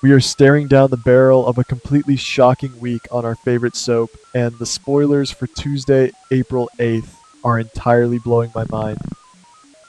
We are staring down the barrel of a completely shocking week on our favorite soap, and the spoilers for Tuesday, April 8th are entirely blowing my mind.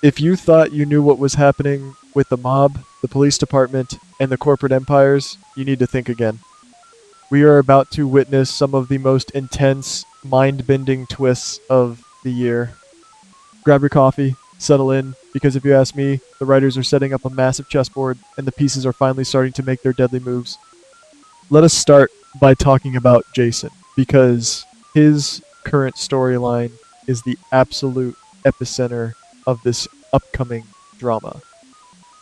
If you thought you knew what was happening with the mob, the police department, and the corporate empires, you need to think again. We are about to witness some of the most intense, mind-bending twists of the year. Grab your coffee, settle in, because if you ask me, the writers are setting up a massive chessboard, and the pieces are finally starting to make their deadly moves. Let us start by talking about Jason, because his current storyline is the absolute epicenter of this upcoming drama.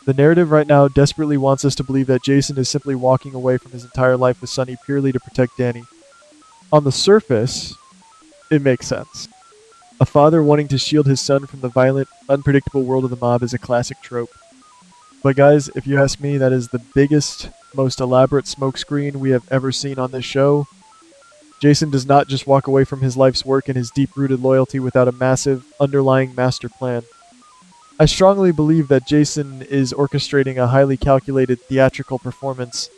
The narrative right now desperately wants us to believe that Jason is simply walking away from his entire life with Sunny purely to protect Danny. On the surface, it makes sense. A father wanting to shield his son from the violent, unpredictable world of the mob is a classic trope. But guys, if you ask me, that is the biggest, most elaborate smokescreen we have ever seen on this show. Jason does not just walk away from his life's work and his deep-rooted loyalty without a massive, underlying master plan. I strongly believe that Jason is orchestrating a highly calculated theatrical performance.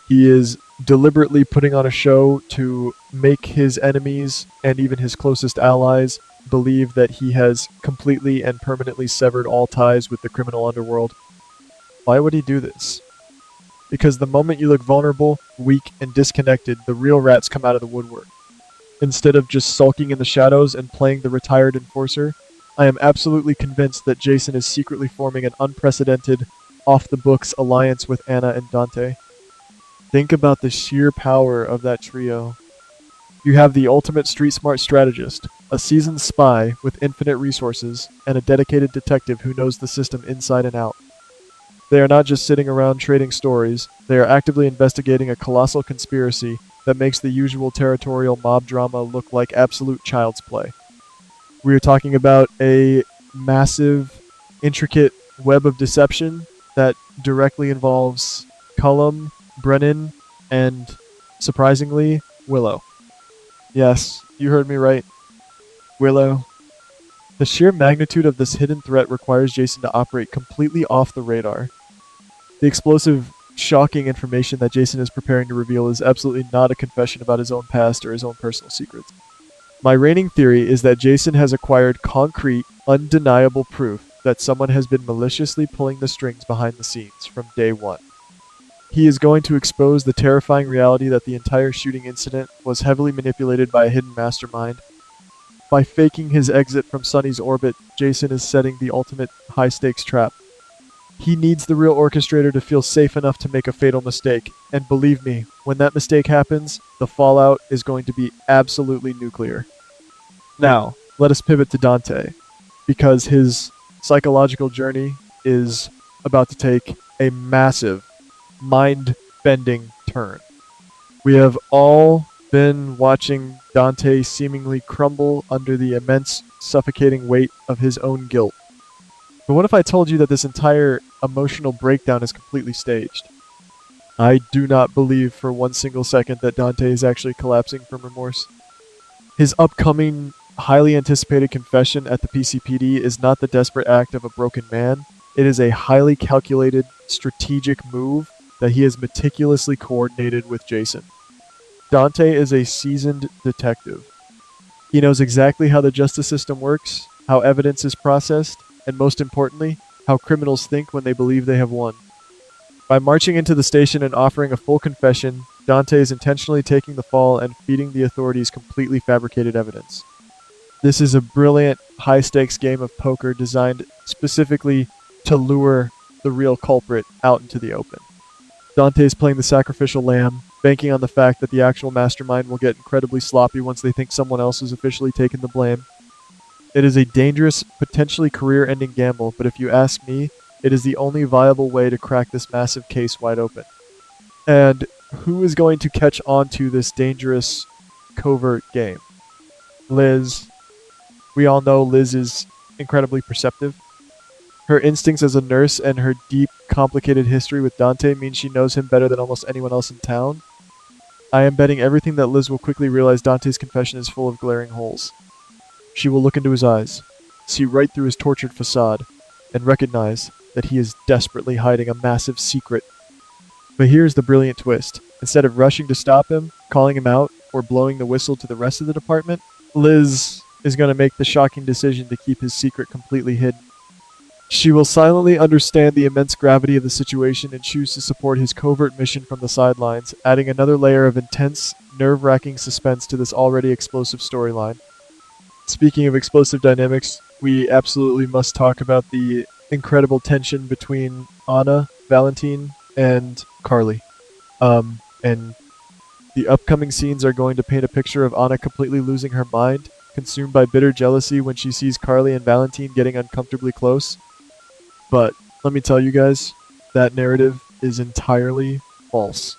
He is deliberately putting on a show to make his enemies and even his closest allies believe that he has completely and permanently severed all ties with the criminal underworld. Why would he do this? Because the moment you look vulnerable, weak, and disconnected, the real rats come out of the woodwork. Instead of just sulking in the shadows and playing the retired enforcer, I am absolutely convinced that Jason is secretly forming an unprecedented, off-the-books alliance with Anna and Dante. Think about the sheer power of that trio. You have the ultimate street-smart strategist, a seasoned spy with infinite resources, and a dedicated detective who knows the system inside and out. They are not just sitting around trading stories, they are actively investigating a colossal conspiracy that makes the usual territorial mob drama look like absolute child's play. We are talking about a massive, intricate web of deception that directly involves Cullum, Brennan, and, surprisingly, Willow. Yes, you heard me right. Willow. The sheer magnitude of this hidden threat requires Jason to operate completely off the radar. The explosive, shocking information that Jason is preparing to reveal is absolutely not a confession about his own past or his own personal secrets. My reigning theory is that Jason has acquired concrete, undeniable proof that someone has been maliciously pulling the strings behind the scenes from day one. He is going to expose the terrifying reality that the entire shooting incident was heavily manipulated by a hidden mastermind. By faking his exit from Sunny's orbit, Jason is setting the ultimate high-stakes trap. He needs the real orchestrator to feel safe enough to make a fatal mistake, and believe me, when that mistake happens, the fallout is going to be absolutely nuclear. Now, let us pivot to Dante, because his psychological journey is about to take a massive, mind-bending turn. We have all been watching Dante seemingly crumble under the immense, suffocating weight of his own guilt. But what if I told you that this entire emotional breakdown is completely staged? I do not believe for one single second that Dante is actually collapsing from remorse. His upcoming, highly anticipated confession at the PCPD is not the desperate act of a broken man. It is a highly calculated, strategic move that he has meticulously coordinated with Jason. Dante is a seasoned detective. He knows exactly how the justice system works, how evidence is processed, and most importantly, how criminals think when they believe they have won. By marching into the station and offering a full confession, Dante is intentionally taking the fall and feeding the authorities completely fabricated evidence. This is a brilliant, high-stakes game of poker designed specifically to lure the real culprit out into the open. Dante is playing the sacrificial lamb, banking on the fact that the actual mastermind will get incredibly sloppy once they think someone else has officially taken the blame. It is a dangerous, potentially career-ending gamble, but if you ask me, it is the only viable way to crack this massive case wide open. And who is going to catch on to this dangerous, covert game? Liz. We all know Liz is incredibly perceptive. Her instincts as a nurse and her deep, complicated history with Dante means she knows him better than almost anyone else in town. I am betting everything that Liz will quickly realize Dante's confession is full of glaring holes. She will look into his eyes, see right through his tortured facade, and recognize that he is desperately hiding a massive secret. But here's the brilliant twist. Instead of rushing to stop him, calling him out, or blowing the whistle to the rest of the department, Liz is going to make the shocking decision to keep his secret completely hidden. She will silently understand the immense gravity of the situation and choose to support his covert mission from the sidelines, adding another layer of intense, nerve-wracking suspense to this already explosive storyline. Speaking of explosive dynamics, we absolutely must talk about the incredible tension between Anna, Valentin, and Carly. And the upcoming scenes are going to paint a picture of Anna completely losing her mind, consumed by bitter jealousy when she sees Carly and Valentin getting uncomfortably close. But let me tell you guys, that narrative is entirely false.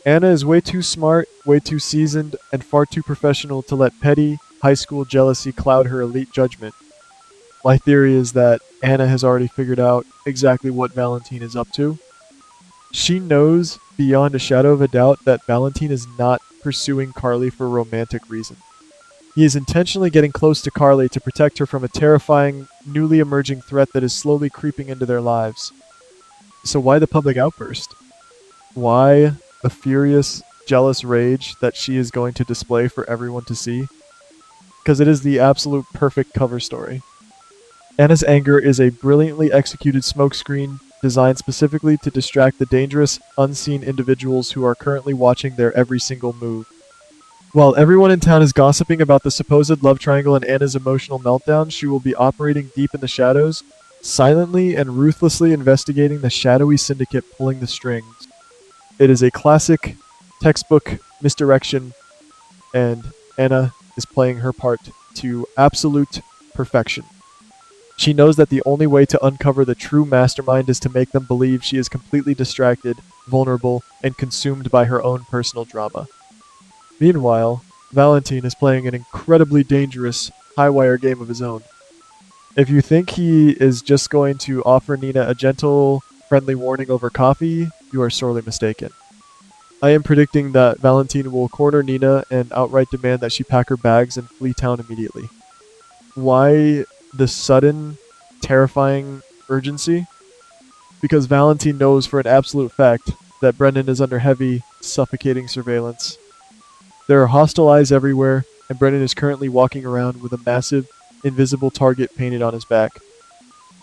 Anna is way too smart, way too seasoned, and far too professional to let petty, high school jealousy cloud her elite judgment. My theory is that Anna has already figured out exactly what Valentin is up to. She knows beyond a shadow of a doubt that Valentin is not pursuing Carly for romantic reasons. He is intentionally getting close to Carly to protect her from a terrifying, newly emerging threat that is slowly creeping into their lives. So why the public outburst? Why the furious, jealous rage that she is going to display for everyone to see? Because it is the absolute perfect cover story. Anna's anger is a brilliantly executed smokescreen designed specifically to distract the dangerous, unseen individuals who are currently watching their every single move. While everyone in town is gossiping about the supposed love triangle and Anna's emotional meltdown, she will be operating deep in the shadows, silently and ruthlessly investigating the shadowy syndicate pulling the strings. It is a classic, textbook misdirection, and Anna is playing her part to absolute perfection. She knows that the only way to uncover the true mastermind is to make them believe she is completely distracted, vulnerable, and consumed by her own personal drama. Meanwhile, Valentin is playing an incredibly dangerous, high-wire game of his own. If you think he is just going to offer Nina a gentle, friendly warning over coffee, you are sorely mistaken. I am predicting that Valentin will corner Nina and outright demand that she pack her bags and flee town immediately. Why the sudden, terrifying urgency? Because Valentin knows for an absolute fact that Brennan is under heavy, suffocating surveillance. There are hostile eyes everywhere, and Brennan is currently walking around with a massive, invisible target painted on his back.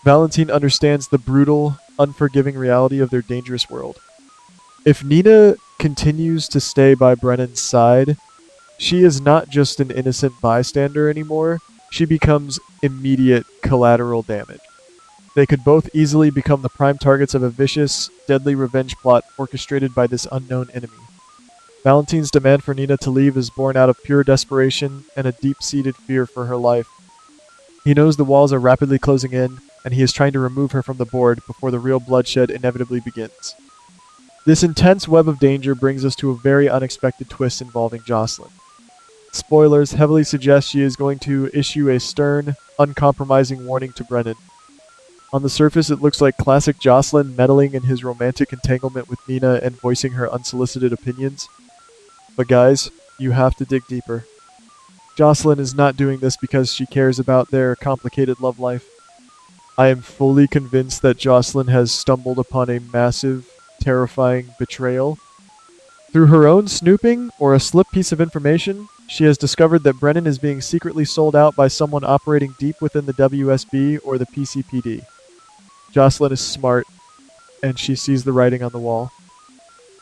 Valentin understands the brutal, unforgiving reality of their dangerous world. If Nina continues to stay by Brennan's side, she is not just an innocent bystander anymore, she becomes immediate collateral damage. They could both easily become the prime targets of a vicious, deadly revenge plot orchestrated by this unknown enemy. Valentin's demand for Nina to leave is born out of pure desperation and a deep-seated fear for her life. He knows the walls are rapidly closing in, and he is trying to remove her from the board before the real bloodshed inevitably begins. This intense web of danger brings us to a very unexpected twist involving Josslyn. Spoilers heavily suggest she is going to issue a stern, uncompromising warning to Brennan. On the surface, it looks like classic Josslyn meddling in his romantic entanglement with Nina and voicing her unsolicited opinions. But guys, you have to dig deeper. Josslyn is not doing this because she cares about their complicated love life. I am fully convinced that Josslyn has stumbled upon a massive, terrifying betrayal. Through her own snooping or a slip piece of information, she has discovered that Brennan is being secretly sold out by someone operating deep within the WSB or the PCPD. Josslyn is smart, and she sees the writing on the wall.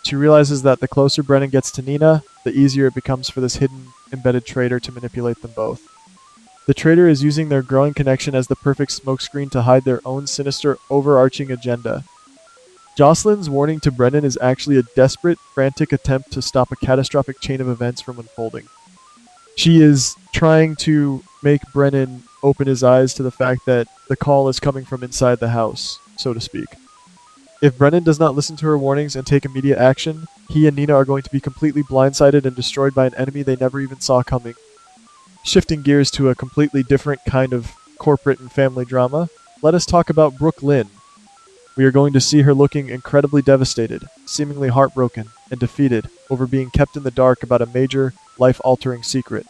She realizes that the closer Brennan gets to Nina, the easier it becomes for this hidden, embedded traitor to manipulate them both. The traitor is using their growing connection as the perfect smokescreen to hide their own sinister, overarching agenda. Josslyn's warning to Brennan is actually a desperate, frantic attempt to stop a catastrophic chain of events from unfolding. She is trying to make Brennan open his eyes to the fact that the call is coming from inside the house, so to speak. If Brennan does not listen to her warnings and take immediate action, he and Nina are going to be completely blindsided and destroyed by an enemy they never even saw coming. Shifting gears to a completely different kind of corporate and family drama, let us talk about Brook Lynn. We are going to see her looking incredibly devastated, seemingly heartbroken, and defeated over being kept in the dark about a major, life-altering secret.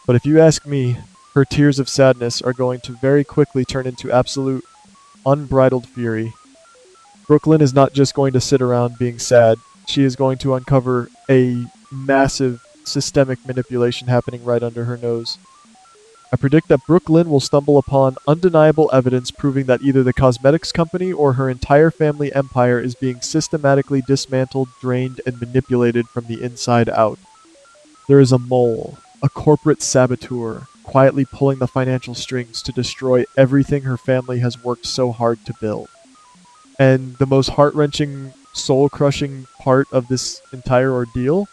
But if you ask me, her tears of sadness are going to very quickly turn into absolute, unbridled fury. Brook Lynn is not just going to sit around being sad. She is going to uncover a massive systemic manipulation happening right under her nose. I predict that Brook Lynn will stumble upon undeniable evidence proving that either the cosmetics company or her entire family empire is being systematically dismantled, drained, and manipulated from the inside out. There is a mole, a corporate saboteur, quietly pulling the financial strings to destroy everything her family has worked so hard to build. And the most heart-wrenching, soul-crushing part of this entire ordeal,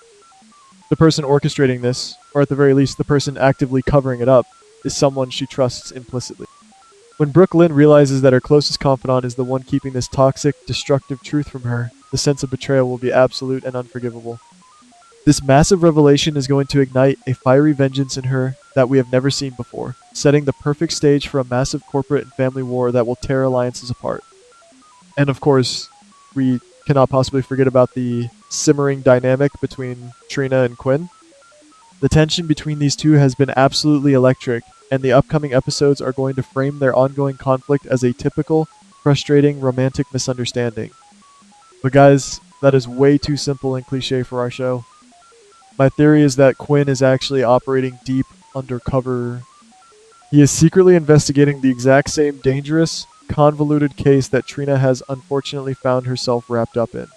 the person orchestrating this, or at the very least the person actively covering it up, is someone she trusts implicitly. When Brook Lynn realizes that her closest confidant is the one keeping this toxic, destructive truth from her, the sense of betrayal will be absolute and unforgivable. This massive revelation is going to ignite a fiery vengeance in her that we have never seen before, setting the perfect stage for a massive corporate and family war that will tear alliances apart. And of course, we cannot possibly forget about the simmering dynamic between Trina and Quinn. The tension between these two has been absolutely electric, and the upcoming episodes are going to frame their ongoing conflict as a typical, frustrating, romantic misunderstanding. But guys, that is way too simple and cliche for our show. My theory is that Quinn is actually operating deep undercover. He is secretly investigating the exact same dangerous, convoluted case that Trina has unfortunately found herself wrapped up in.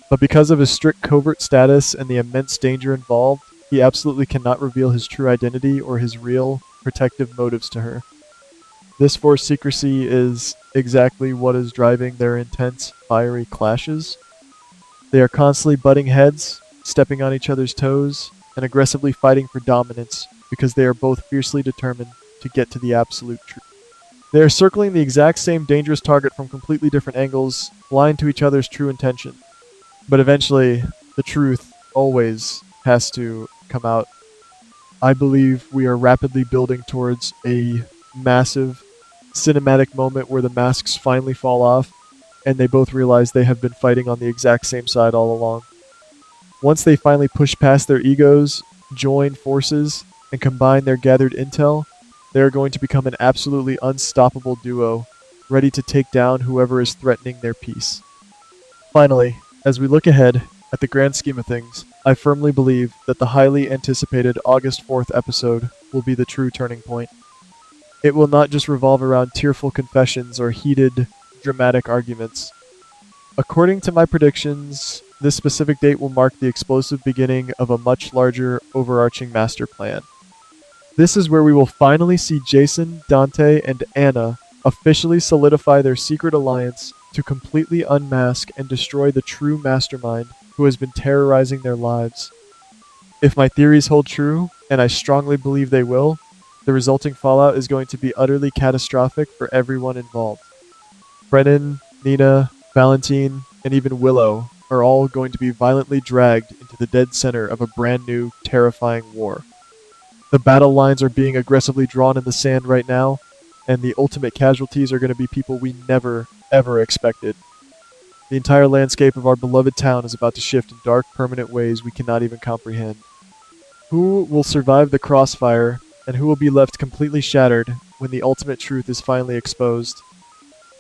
But because of his strict covert status and the immense danger involved, he absolutely cannot reveal his true identity or his real, protective motives to her. This forced secrecy is exactly what is driving their intense, fiery clashes. They are constantly butting heads, stepping on each other's toes, and aggressively fighting for dominance because they are both fiercely determined to get to the absolute truth. They are circling the exact same dangerous target from completely different angles, blind to each other's true intention. But eventually, the truth always has to come out. I believe we are rapidly building towards a massive cinematic moment where the masks finally fall off and they both realize they have been fighting on the exact same side all along. Once they finally push past their egos, join forces, and combine their gathered intel, they are going to become an absolutely unstoppable duo, ready to take down whoever is threatening their peace. Finally, as we look ahead at the grand scheme of things, I firmly believe that the highly anticipated August 4th episode will be the true turning point. It will not just revolve around tearful confessions or heated, dramatic arguments. According to my predictions, this specific date will mark the explosive beginning of a much larger, overarching master plan. This is where we will finally see Jason, Dante, and Anna officially solidify their secret alliance to completely unmask and destroy the true mastermind who has been terrorizing their lives. If my theories hold true, and I strongly believe they will, the resulting fallout is going to be utterly catastrophic for everyone involved. Brennan, Nina, Valentin, and even Willow are all going to be violently dragged into the dead center of a brand new, terrifying war. The battle lines are being aggressively drawn in the sand right now, and the ultimate casualties are going to be people we never, ever expected. The entire landscape of our beloved town is about to shift in dark, permanent ways we cannot even comprehend. Who will survive the crossfire, and who will be left completely shattered when the ultimate truth is finally exposed?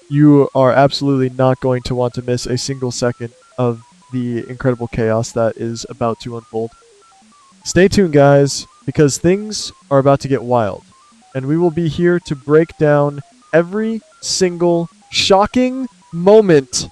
You are absolutely not going to want to miss a single second of the incredible chaos that is about to unfold. Stay tuned, guys, because things are about to get wild, and we will be here to break down every single shocking moment